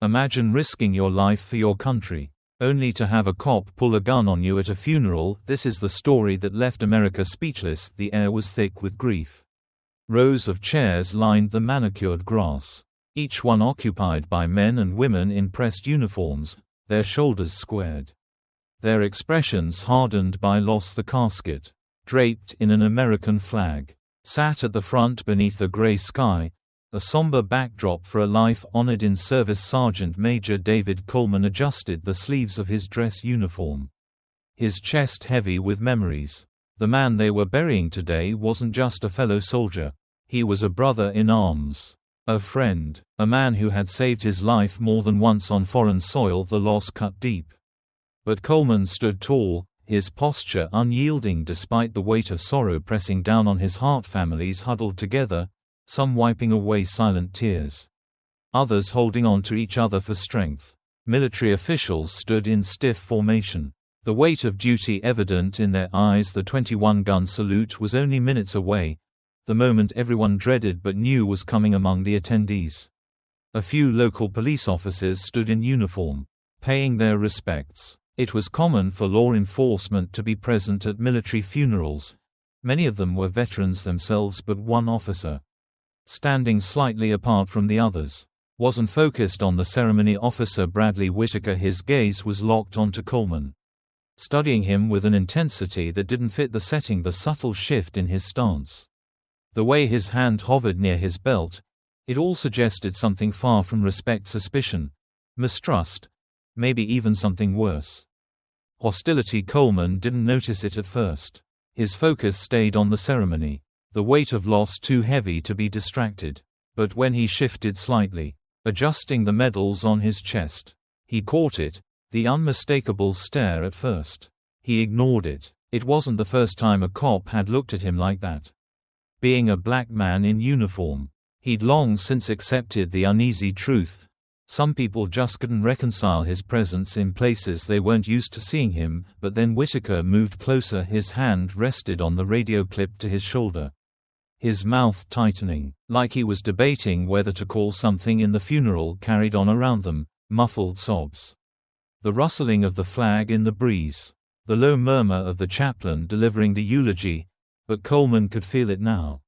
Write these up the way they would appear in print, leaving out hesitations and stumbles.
Imagine risking your life for your country, only to have a cop pull a gun on you at a funeral. This is the story that left America speechless. The air was thick with grief. Rows of chairs lined the manicured grass, each one occupied by men and women in pressed uniforms, their shoulders squared, their expressions hardened by loss. The casket, draped in an American flag, sat at the front beneath a gray sky, a somber backdrop for a life honored in service. Sergeant Major David Coleman adjusted the sleeves of his dress uniform, his chest heavy with memories. The man they were burying today wasn't just a fellow soldier. He was a brother in arms, a friend, a man who had saved his life more than once on foreign soil. The loss cut deep. But Coleman stood tall, his posture unyielding despite the weight of sorrow pressing down on his heart. Families huddled together, some wiping away silent tears, others holding on to each other for strength. Military officials stood in stiff formation, the weight of duty evident in their eyes. The 21-gun salute was only minutes away, the moment everyone dreaded but knew was coming. Among the attendees, a few local police officers stood in uniform, paying their respects. It was common for law enforcement to be present at military funerals. Many of them were veterans themselves, but one officer, standing slightly apart from the others, wasn't focused on the ceremony. Officer Bradley Whitaker. His gaze was locked onto Coleman, studying him with an intensity that didn't fit the setting. The subtle shift in his stance, the way his hand hovered near his belt, it all suggested something far from respect. Suspicion, mistrust, maybe even something worse. Hostility. Coleman didn't notice it at first. His focus stayed on the ceremony, the weight of loss too heavy to be distracted. But when he shifted slightly, adjusting the medals on his chest, he caught it, the unmistakable stare. At first, he ignored it. It wasn't the first time a cop had looked at him like that. Being a black man in uniform, he'd long since accepted the uneasy truth. Some people just couldn't reconcile his presence in places they weren't used to seeing him. But then Whitaker moved closer. His hand rested on the radio clip to his shoulder, his mouth tightening, like he was debating whether to call something. In the funeral carried on around them, muffled sobs, the rustling of the flag in the breeze, the low murmur of the chaplain delivering the eulogy. But Coleman could feel it now,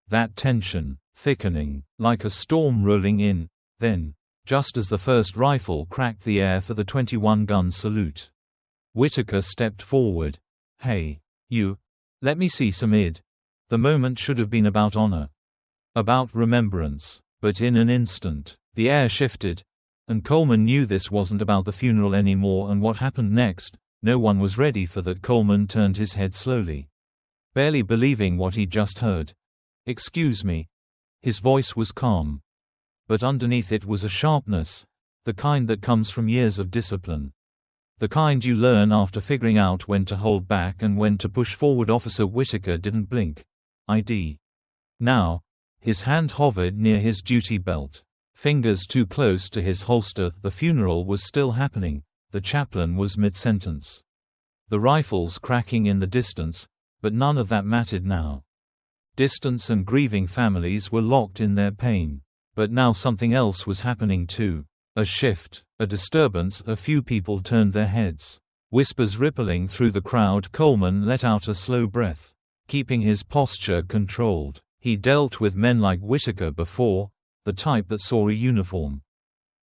that tension, thickening, like a storm rolling in. Then, just as the first rifle cracked the air for the 21-gun salute, Whitaker stepped forward. "Hey, you. Let me see some id." The moment should have been about honor, about remembrance. But in an instant, the air shifted, and Coleman knew this wasn't about the funeral anymore. And what happened next, no one was ready for that. Coleman turned his head slowly, barely believing what he'd just heard. "Excuse me." His voice was calm, but underneath it was a sharpness, the kind that comes from years of discipline, the kind you learn after figuring out when to hold back and when to push forward. Officer Whitaker didn't blink. ID. Now, his hand hovered near his duty belt, fingers too close to his holster. The funeral was still happening. The chaplain was mid-sentence, the rifles cracking in the distance, but none of that mattered now. Distance and grieving families were locked in their pain. But now something else was happening too. A shift, a disturbance. A few people turned their heads, whispers rippling through the crowd. Coleman let out a slow breath, keeping his posture controlled. He dealt with men like Whitaker before, the type that saw a uniform,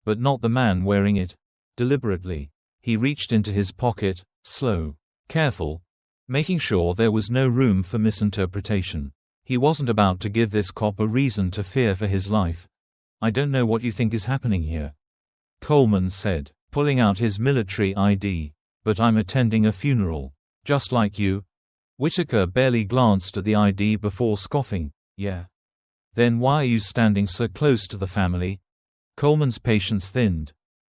but not the man wearing it. Deliberately, he reached into his pocket, slow, careful, making sure there was no room for misinterpretation. He wasn't about to give this cop a reason to fear for his life. "I don't know what you think is happening here," Coleman said, pulling out his military ID. "But I'm attending a funeral, just like you." Whitaker barely glanced at the ID before scoffing. "Yeah. Then why are you standing so close to the family?" Coleman's patience thinned.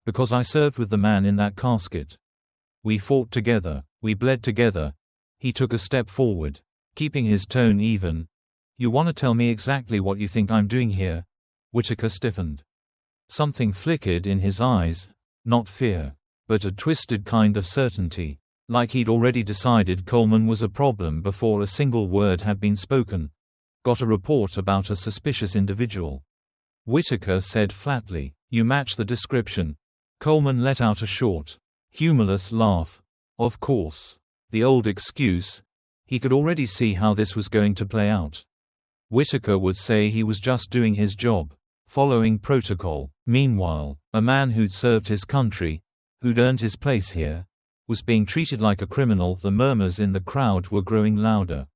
"Because I served with the man in that casket. We fought together. We bled together." He took a step forward, keeping his tone even. "You want to tell me exactly what you think I'm doing here?" Whitaker stiffened. Something flickered in his eyes, not fear, but a twisted kind of certainty, like he'd already decided Coleman was a problem before a single word had been spoken. "Got a report about a suspicious individual," Whitaker said flatly. You match the description." Coleman let out a short, humorless laugh. Of course. The old excuse. He could already see how this was going to play out. Whitaker would say he was just doing his job, following protocol. Meanwhile, a man who'd served his country, who'd earned his place here, was being treated like a criminal. The murmurs in the crowd were growing louder.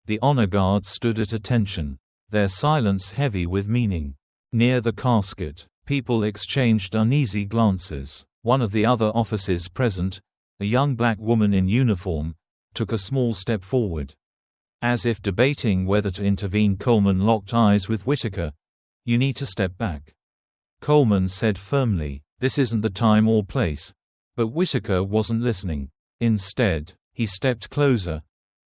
The honor guard stood at attention, their silence heavy with meaning. Near the casket, people exchanged uneasy glances. One of the other officers present, a young black woman in uniform, took a small step forward. As if debating whether to intervene, Coleman locked eyes with Whitaker. "You need to step back." Coleman said firmly, "This isn't the time or place." But Whitaker wasn't listening. Instead, he stepped closer.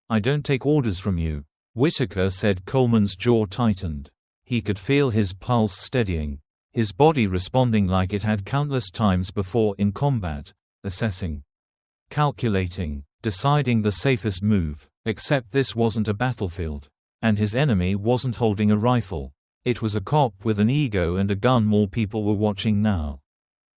"I don't take orders from you," Whitaker said. Coleman's jaw tightened. He could feel his pulse steadying, his body responding like it had countless times before in combat, assessing, calculating, deciding the safest move. Except this wasn't a battlefield. And his enemy wasn't holding a rifle. It was a cop with an ego and a gun. More people were watching now.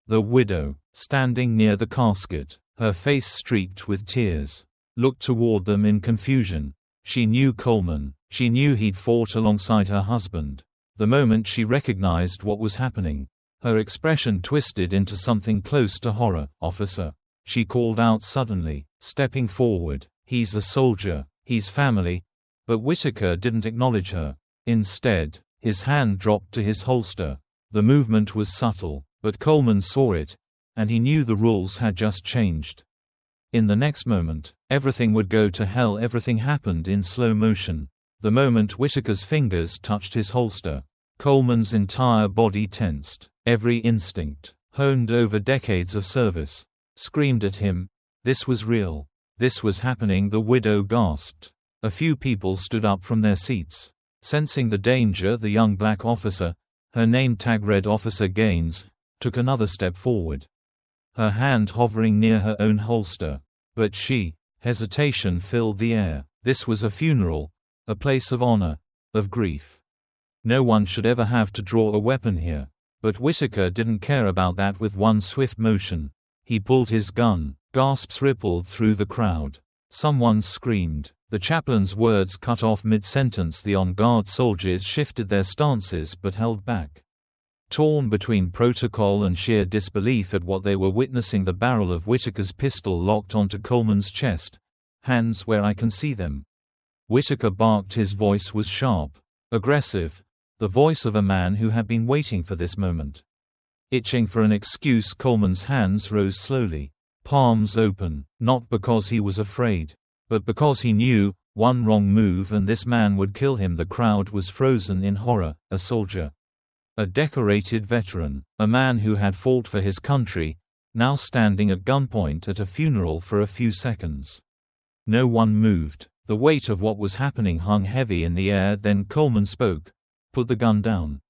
The widow, standing near the casket, her face streaked with tears, looked toward them in confusion. She knew Coleman. She knew he'd fought alongside her husband. The moment she recognized what was happening, her expression twisted into something close to horror. "Officer," she called out suddenly, stepping forward. "He's a soldier. He's family." But Whitaker didn't acknowledge her. Instead, his hand dropped to his holster. The movement was subtle, but Coleman saw it, and he knew the rules had just changed. In the next moment, everything would go to hell. Everything happened in slow motion. The moment Whitaker's fingers touched his holster, Coleman's entire body tensed. Every instinct, honed over decades of service, screamed at him. This was real. This was happening. The widow gasped. A few people stood up from their seats. Sensing the danger, the young black officer, her name tag read Officer Gaines, took another step forward, her hand hovering near her own holster. But hesitation filled the air. This was a funeral, a place of honor, of grief. No one should ever have to draw a weapon here. But Whitaker didn't care about that. With one swift motion, he pulled his gun. Gasps rippled through the crowd. Someone screamed. The chaplain's words cut off mid-sentence. The on-guard soldiers shifted their stances but held back. Torn between protocol and sheer disbelief at what they were witnessing, the barrel of Whitaker's pistol locked onto Coleman's chest. "Hands where I can see them." Whitaker barked. His voice was sharp, aggressive, the voice of a man who had been waiting for this moment. Itching for an excuse, Coleman's hands rose slowly, palms open, not because he was afraid, but because he knew, one wrong move and this man would kill him. The crowd was frozen in horror. A soldier, a decorated veteran, a man who had fought for his country, now standing at gunpoint at a funeral for a few seconds. No one moved. The weight of what was happening hung heavy in the air. Then Coleman spoke. "Put the gun down."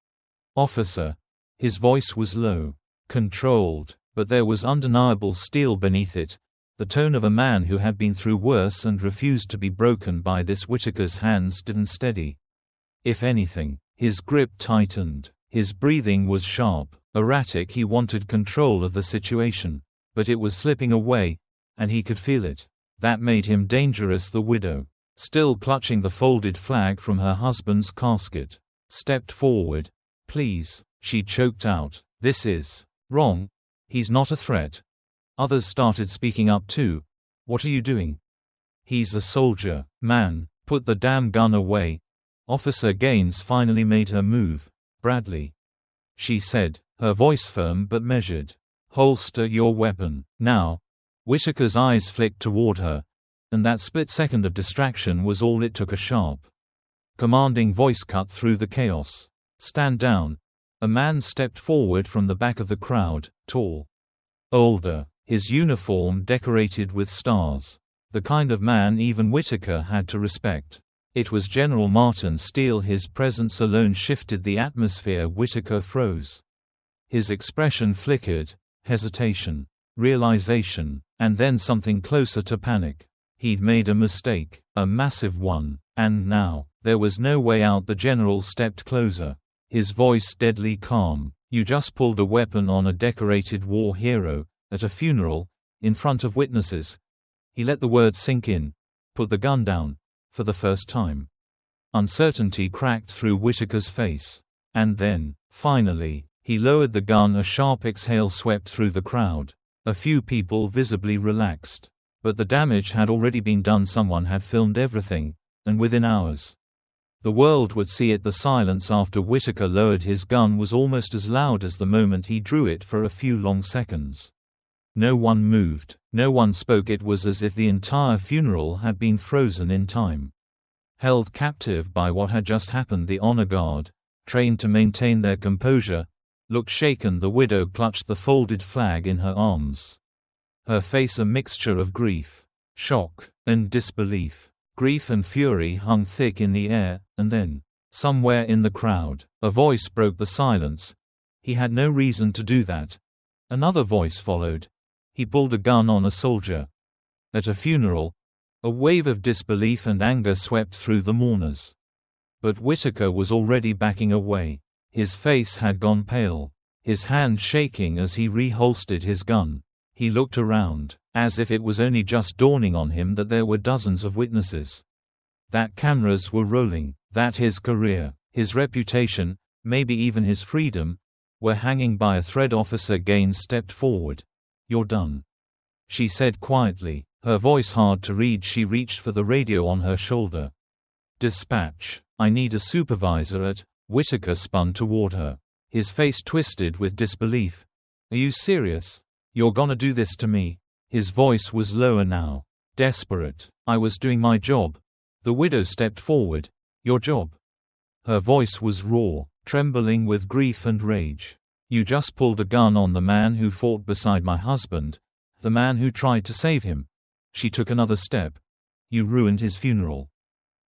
"Officer." His voice was low, controlled, but there was undeniable steel beneath it, the tone of a man who had been through worse and refused to be broken by this. Whitaker's hands didn't steady. If anything, his grip tightened. His breathing was sharp, erratic. He wanted control of the situation, but it was slipping away, and he could feel it. That made him dangerous. The widow, still clutching the folded flag from her husband's casket, stepped forward. "Please," she choked out. "This is wrong. He's not a threat." Others started speaking up too. "What are you doing?" "He's a soldier, man. Put the damn gun away." Officer Gaines finally made her move. "Bradley," she said, her voice firm but measured. "Holster your weapon, now." Whitaker's eyes flicked toward her, and that split second of distraction was all it took. A sharp, commanding voice cut through the chaos. "Stand down." A man stepped forward from the back of the crowd, tall, older, his uniform decorated with stars. The kind of man even Whitaker had to respect. It was General Martin Steele. His presence alone shifted the atmosphere. Whitaker froze. His expression flickered, hesitation, realization, and then something closer to panic. He'd made a mistake, a massive one, and now, there was no way out. The general stepped closer, his voice deadly calm. You just pulled a weapon on a decorated war hero, at a funeral, in front of witnesses. He let the words sink in. Put the gun down. For the first time. Uncertainty cracked through Whitaker's face. And then, finally, he lowered the gun. A sharp exhale swept through the crowd. A few people visibly relaxed. But the damage had already been done. Someone had filmed everything, and within hours. The world would see it. The silence after Whitaker lowered his gun was almost as loud as the moment he drew it for a few long seconds. No one moved, no one spoke. It was as if the entire funeral had been frozen in time. Held captive by what had just happened, the honor guard, trained to maintain their composure, looked shaken. The widow clutched the folded flag in her arms. Her face a mixture of grief, shock, and disbelief. Grief and fury hung thick in the air, and then, somewhere in the crowd, a voice broke the silence. He had no reason to do that. Another voice followed. He pulled a gun on a soldier. At a funeral, a wave of disbelief and anger swept through the mourners. But Whitaker was already backing away. His face had gone pale, his hand shaking as he reholstered his gun. He looked around, as if it was only just dawning on him that there were dozens of witnesses. That cameras were rolling, that his career, his reputation, maybe even his freedom, were hanging by a thread. Officer Gaines stepped forward. "You're done," she said quietly, her voice hard to read. She reached for the radio on her shoulder. "Dispatch, I need a supervisor at—" Whitaker spun toward her. His face twisted with disbelief. "Are you serious? You're gonna do this to me?" His voice was lower now. Desperate. "I was doing my job." The widow stepped forward. "Your job?" Her voice was raw, trembling with grief and rage. "You just pulled a gun on the man who fought beside my husband, the man who tried to save him." She took another step. "You ruined his funeral."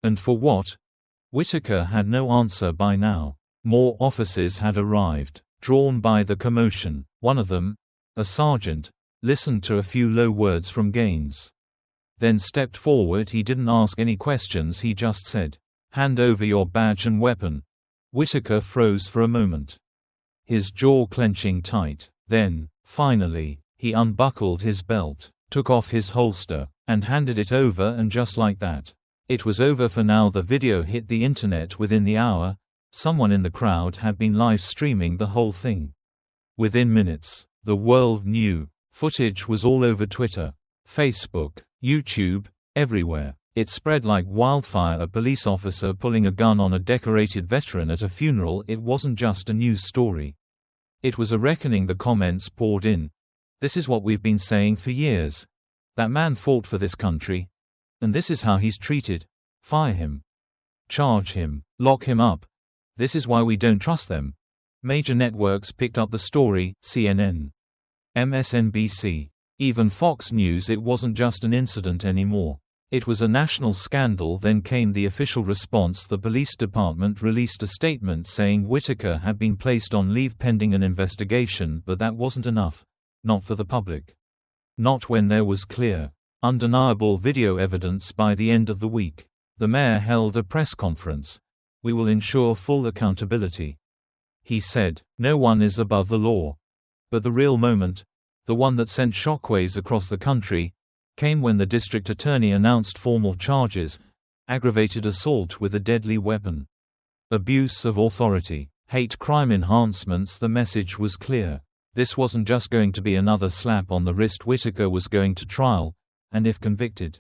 "And for what?" Whitaker had no answer by now. More officers had arrived, drawn by the commotion. One of them, a sergeant, listened to a few low words from Gaines. Then stepped forward. He didn't ask any questions, he just said, "Hand over your badge and weapon." Whitaker froze for a moment, his jaw clenching tight. Then, finally, he unbuckled his belt, took off his holster, and handed it over. And just like that, it was over for now. The video hit the internet within the hour. Someone in the crowd had been live streaming the whole thing. Within minutes, the world knew. Footage was all over Twitter, Facebook, YouTube, everywhere. It spread like wildfire. A police officer pulling a gun on a decorated veteran at a funeral. It wasn't just a news story. It was a reckoning. The comments poured in. "This is what we've been saying for years. That man fought for this country. And this is how he's treated. Fire him. Charge him. Lock him up. This is why we don't trust them." Major networks picked up the story, CNN, MSNBC, even Fox News. It wasn't just an incident anymore. It was a national scandal. Then came the official response. The police department released a statement saying Whitaker had been placed on leave pending an investigation, but that wasn't enough. Not for the public. Not when there was clear, undeniable video evidence. By the end of the week, the mayor held a press conference. "We will ensure full accountability," he said. "No one is above the law." But the real moment, the one that sent shockwaves across the country, came when the district attorney announced formal charges: aggravated assault with a deadly weapon, abuse of authority, hate crime enhancements. The message was clear. This wasn't just going to be another slap on the wrist. Whitaker was going to trial, and if convicted,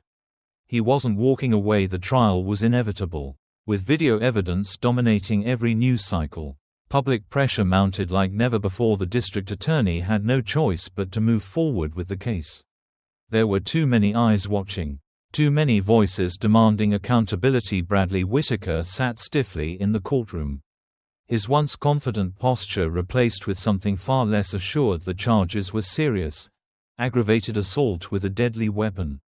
he wasn't walking away. The trial was inevitable, with video evidence dominating every news cycle. Public pressure mounted like never before. The district attorney had no choice but to move forward with the case. There were too many eyes watching, too many voices demanding accountability. Bradley Whitaker sat stiffly in the courtroom, his once confident posture replaced with something far less assured. The charges were serious: aggravated assault with a deadly weapon,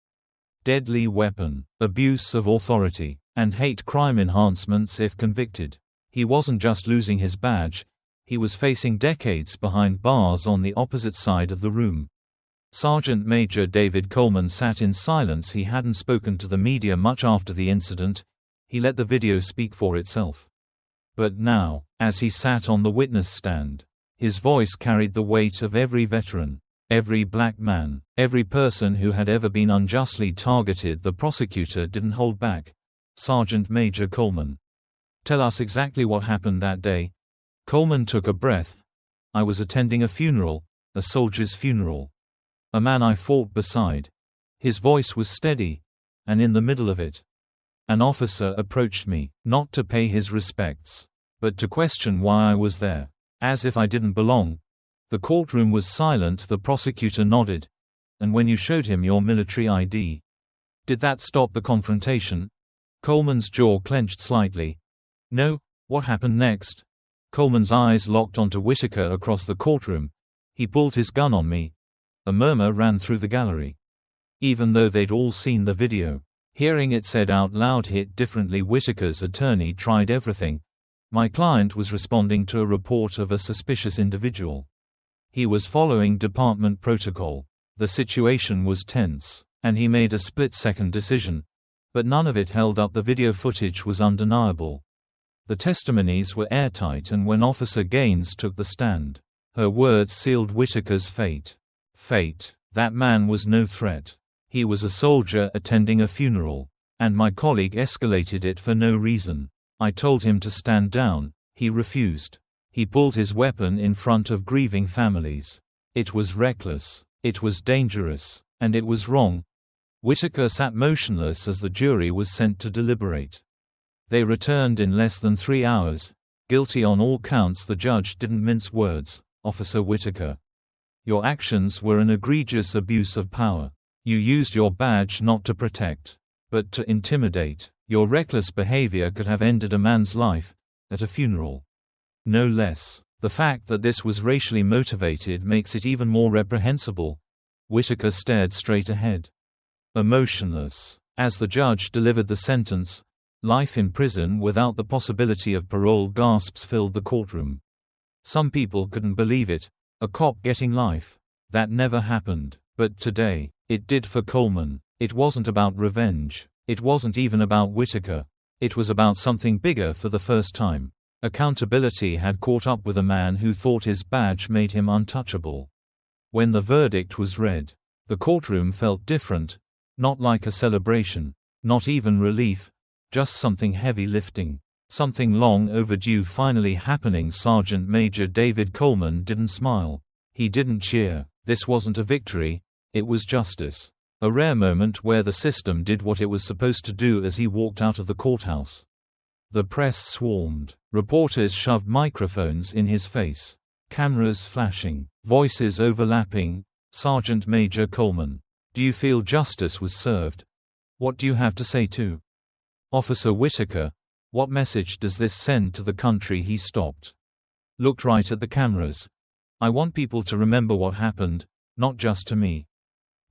abuse of authority, and hate crime enhancements if convicted. He wasn't just losing his badge, he was facing decades behind bars on the opposite side of the room. Sergeant Major David Coleman sat in silence. He hadn't spoken to the media much after the incident. He let the video speak for itself. But now, as he sat on the witness stand, His voice carried the weight of every veteran, every black man, every person who had ever been unjustly targeted. The prosecutor didn't hold back. Sergeant Major Coleman. Tell us exactly what happened that day. Coleman took a breath. I was attending a funeral, a soldier's funeral. A man I fought beside. His voice was steady, and in the middle of it, an officer approached me, not to pay his respects, but to question why I was there, as if I didn't belong. The courtroom was silent. The prosecutor nodded. And when you showed him your military ID, did that stop the confrontation? Coleman's jaw clenched slightly. No. What happened next? Coleman's eyes locked onto Whitaker across the courtroom. He pulled his gun on me. A murmur ran through the gallery. Even though they'd all seen the video, hearing it said out loud hit differently. Whitaker's attorney tried everything. My client was responding to a report of a suspicious individual. He was following department protocol. The situation was tense, and he made a split-second decision. But none of it held up. The video footage was undeniable. The testimonies were airtight, and when Officer Gaines took the stand, her words sealed Whitaker's fate. Fate. That man was no threat. He was a soldier attending a funeral. And my colleague escalated it for no reason. I told him to stand down. He refused. He pulled his weapon in front of grieving families. It was reckless. It was dangerous. And it was wrong. Whitaker sat motionless as the jury was sent to deliberate. They returned in less than 3 hours. Guilty on all counts. The judge didn't mince words. Officer Whitaker, your actions were an egregious abuse of power. You used your badge not to protect, but to intimidate. Your reckless behavior could have ended a man's life, at a funeral. No less. The fact that this was racially motivated makes it even more reprehensible. Whitaker stared straight ahead, emotionless, as the judge delivered the sentence. Life in prison without the possibility of parole. Gasps filled the courtroom. Some people couldn't believe it. A cop getting life. That never happened. But today, it did for Coleman. It wasn't about revenge. It wasn't even about Whitaker. It was about something bigger. For the first time, accountability had caught up with a man who thought his badge made him untouchable. When the verdict was read, the courtroom felt different. Not like a celebration. Not even relief. Just something heavy lifting. Something long overdue finally happening. Sergeant Major David Coleman didn't smile. He didn't cheer. This wasn't a victory. It was justice. A rare moment where the system did what it was supposed to do. As he walked out of the courthouse, the press swarmed. Reporters shoved microphones in his face. Cameras flashing. Voices overlapping. Sergeant Major Coleman, do you feel justice was served? What do you have to say to Officer Whitaker? What message does this send to the country? He stopped. Looked right at the cameras. I want people to remember what happened, not just to me,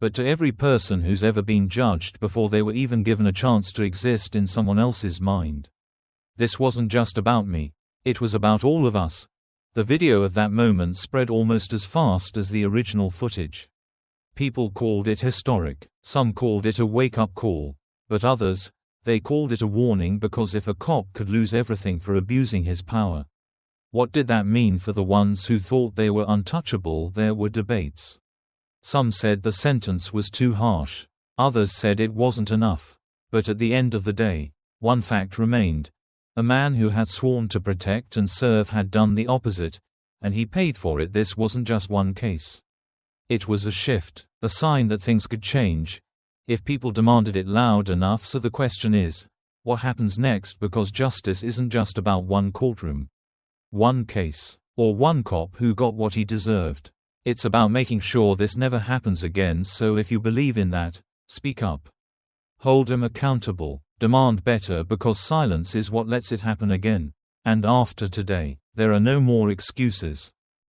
but to every person who's ever been judged before they were even given a chance to exist in someone else's mind. This wasn't just about me. It was about all of us. The video of that moment spread almost as fast as the original footage. People called it historic. Some called it a wake-up call. But others, they called it a warning, because if a cop could lose everything for abusing his power, what did that mean for the ones who thought they were untouchable? There were debates. Some said the sentence was too harsh. Others said it wasn't enough. But at the end of the day, one fact remained. A man who had sworn to protect and serve had done the opposite, and he paid for it. This wasn't just one case. It was a shift, a sign that things could change, if people demanded it loud enough. So the question is, what happens next? Because justice isn't just about one courtroom, one case, or one cop who got what he deserved. It's about making sure this never happens again. So if you believe in that, speak up. Hold them accountable. Demand better, because silence is what lets it happen again. And after today, there are no more excuses.